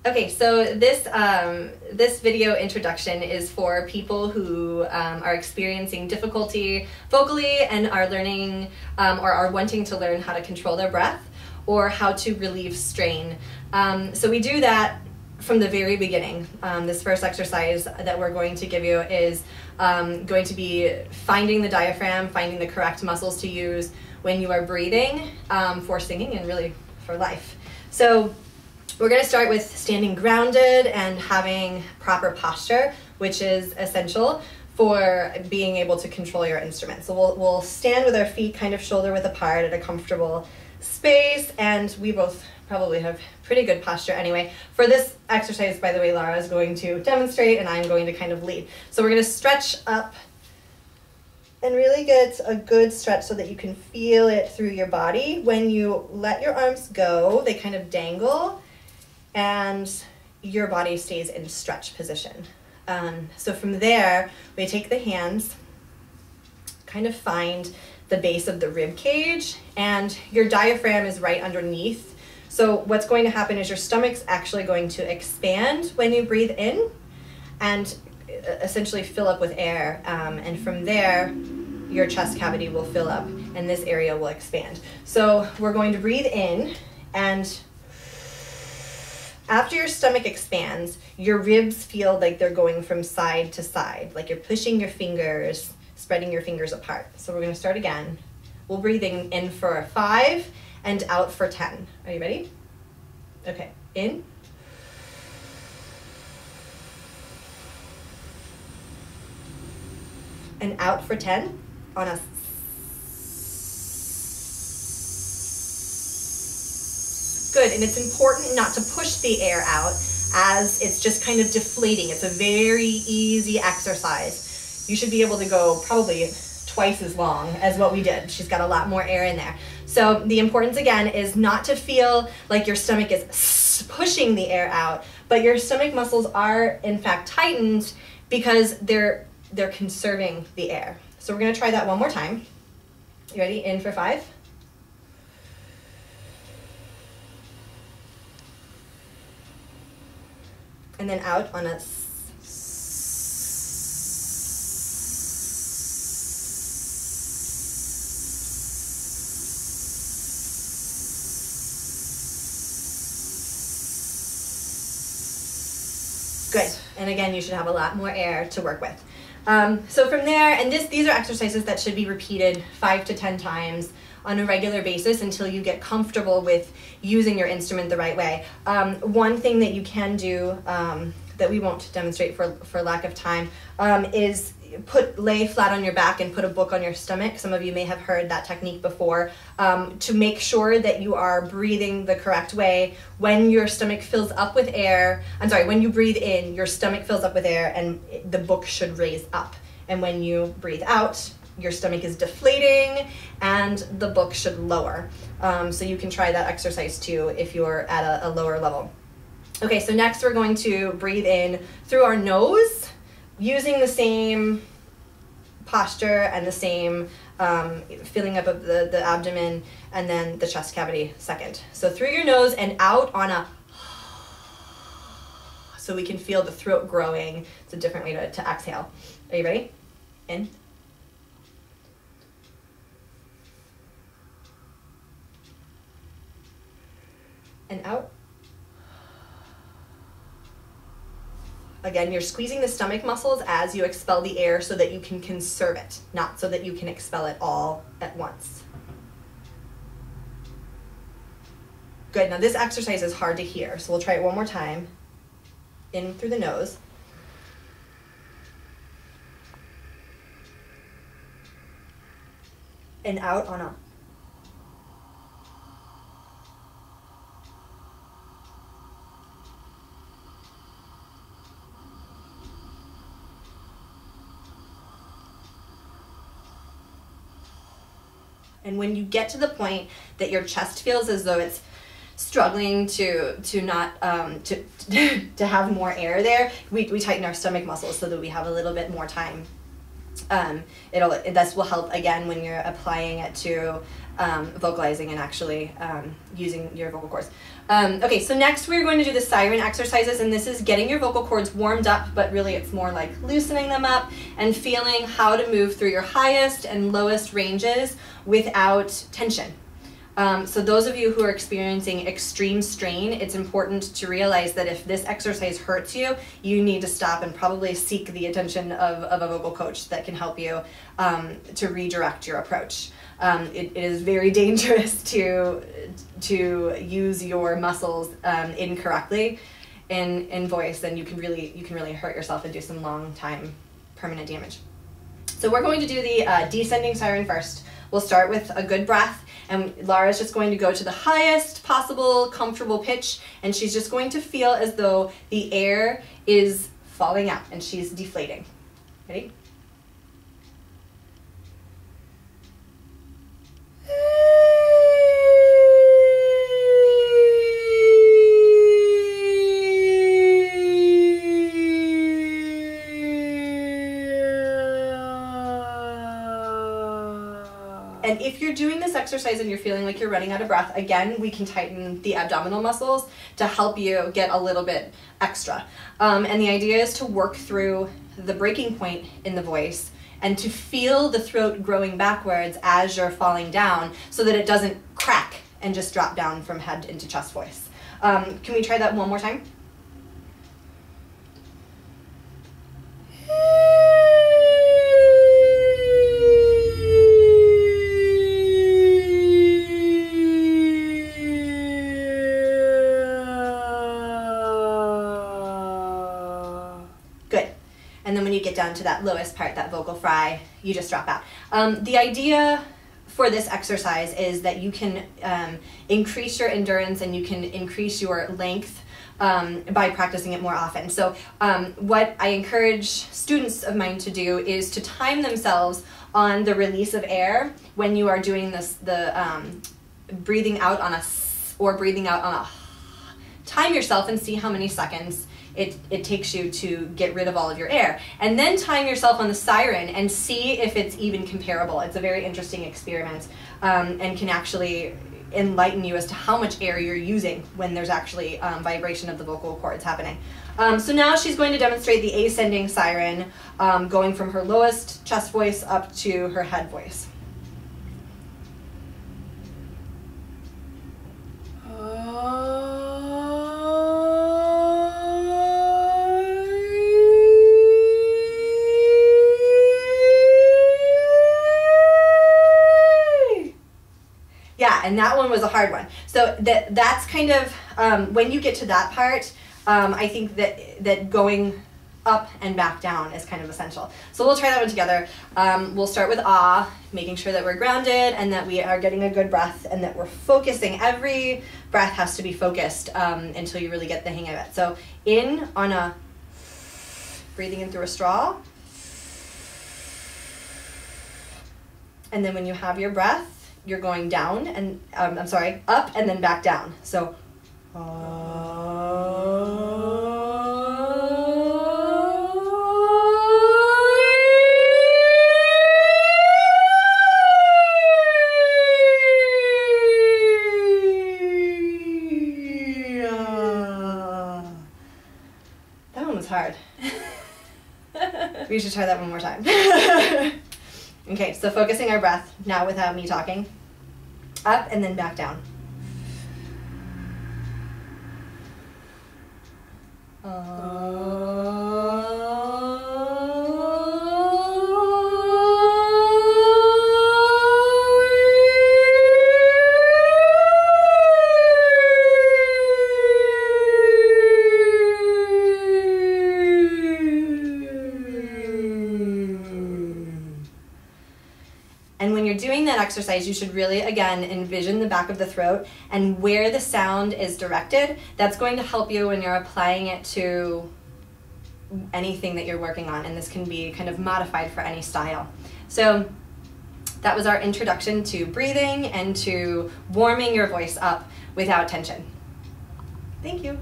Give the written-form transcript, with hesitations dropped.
Okay, so this video introduction is for people who are experiencing difficulty vocally and are learning or are wanting to learn how to control their breath or how to relieve strain. So we do that from the very beginning. This first exercise that we're going to give you is going to be finding the diaphragm, finding the correct muscles to use when you are breathing for singing and really for life. So we're going to start with standing grounded and having proper posture, which is essential for being able to control your instrument. So we'll stand with our feet kind of shoulder width apart at a comfortable space, and we both probably have pretty good posture anyway. For this exercise, by the way, Lara is going to demonstrate and I'm going to kind of lead. So we're going to stretch up and really get a good stretch so that you can feel it through your body. When you let your arms go, they kind of dangle and your body stays in stretch position. So from there, we take the hands, kind of find the base of the rib cage, and your diaphragm is right underneath. So what's going to happen is your stomach's actually going to expand when you breathe in and essentially fill up with air. And from there, your chest cavity will fill up and this area will expand. So we're going to breathe in, and after your stomach expands, your ribs feel like they're going from side to side, like you're pushing your fingers, spreading your fingers apart. So we're going to start again. We'll breathe in for 5 and out for 10. Are you ready? Okay, in. And out for 10 on a good. And it's important not to push the air out as it's just kind of deflating. It's a very easy exercise. You should be able to go probably twice as long as what we did. She's got a lot more air in there. So the importance again is not to feel like your stomach is pushing the air out, but your stomach muscles are in fact tightened because they're conserving the air. So we're going to try that one more time. You ready? In for 5. And then out on a good. And again, you should have a lot more air to work with. So from there, and these are exercises that should be repeated 5 to 10 times on a regular basis until you get comfortable with using your instrument the right way. One thing that you can do that we won't demonstrate for lack of time is lay flat on your back and put a book on your stomach. Some of you may have heard that technique before, to make sure that you are breathing the correct way. When your stomach fills up with air, when you breathe in, your stomach fills up with air and the book should raise up. And when you breathe out, your stomach is deflating and the book should lower. So you can try that exercise too if you're at a lower level. Okay, so next we're going to breathe in through our nose, using the same posture and the same filling up of the abdomen and then the chest cavity second. So through your nose and out on a, so we can feel the throat growing. It's a different way to exhale. Are you ready? In. And out. Again, you're squeezing the stomach muscles as you expel the air so that you can conserve it, not so that you can expel it all at once. Good, now this exercise is hard to hear, so we'll try it one more time. In through the nose. And out on a. And when you get to the point that your chest feels as though it's struggling to not to have more air there, we tighten our stomach muscles so that we have a little bit more time This will help again when you're applying it to vocalizing and actually using your vocal cords. Okay, so next we're going to do the siren exercises, and this is getting your vocal cords warmed up, but really it's more like loosening them up and feeling how to move through your highest and lowest ranges without tension. So those of you who are experiencing extreme strain, it's important to realize that if this exercise hurts you, you need to stop and probably seek the attention of a vocal coach that can help you to redirect your approach. It is very dangerous to use your muscles incorrectly in voice, and you can really hurt yourself and do some long time permanent damage. So we're going to do the descending siren first. We'll start with a good breath, and Laura's just going to go to the highest possible comfortable pitch, and she's just going to feel as though the air is falling out and she's deflating. Ready? And if you're doing this exercise and you're feeling like you're running out of breath, again, we can tighten the abdominal muscles to help you get a little bit extra. And the idea is to work through the breaking point in the voice and to feel the throat growing backwards as you're falling down so that it doesn't crack and just drop down from head into chest voice. Can we try that one more time? And then when you get down to that lowest part, that vocal fry, you just drop out. The idea for this exercise is that you can increase your endurance and you can increase your length by practicing it more often. So what I encourage students of mine to do is to time themselves on the release of air when you are doing this, breathing out on a s or breathing out on a. Time yourself and see how many seconds it takes you to get rid of all of your air. And then time yourself on the siren and see if it's even comparable. It's a very interesting experiment and can actually enlighten you as to how much air you're using when there's actually vibration of the vocal cords happening. So now she's going to demonstrate the ascending siren, going from her lowest chest voice up to her head voice. Yeah, and that one was a hard one. So that's kind of, when you get to that part, I think that going up and back down is kind of essential. So we'll try that one together. We'll start with ah, making sure that we're grounded and that we are getting a good breath and that we're focusing. Every breath has to be focused until you really get the hang of it. So in on a, breathing in through a straw. And then when you have your breath, you're going down and, up and then back down. So, that one was hard. We should try that one more time. Okay, so focusing our breath now without me talking. Up and then back down. And when you're doing that exercise, you should really, again, envision the back of the throat and where the sound is directed. That's going to help you when you're applying it to anything that you're working on, and this can be kind of modified for any style. So that was our introduction to breathing and to warming your voice up without tension. Thank you.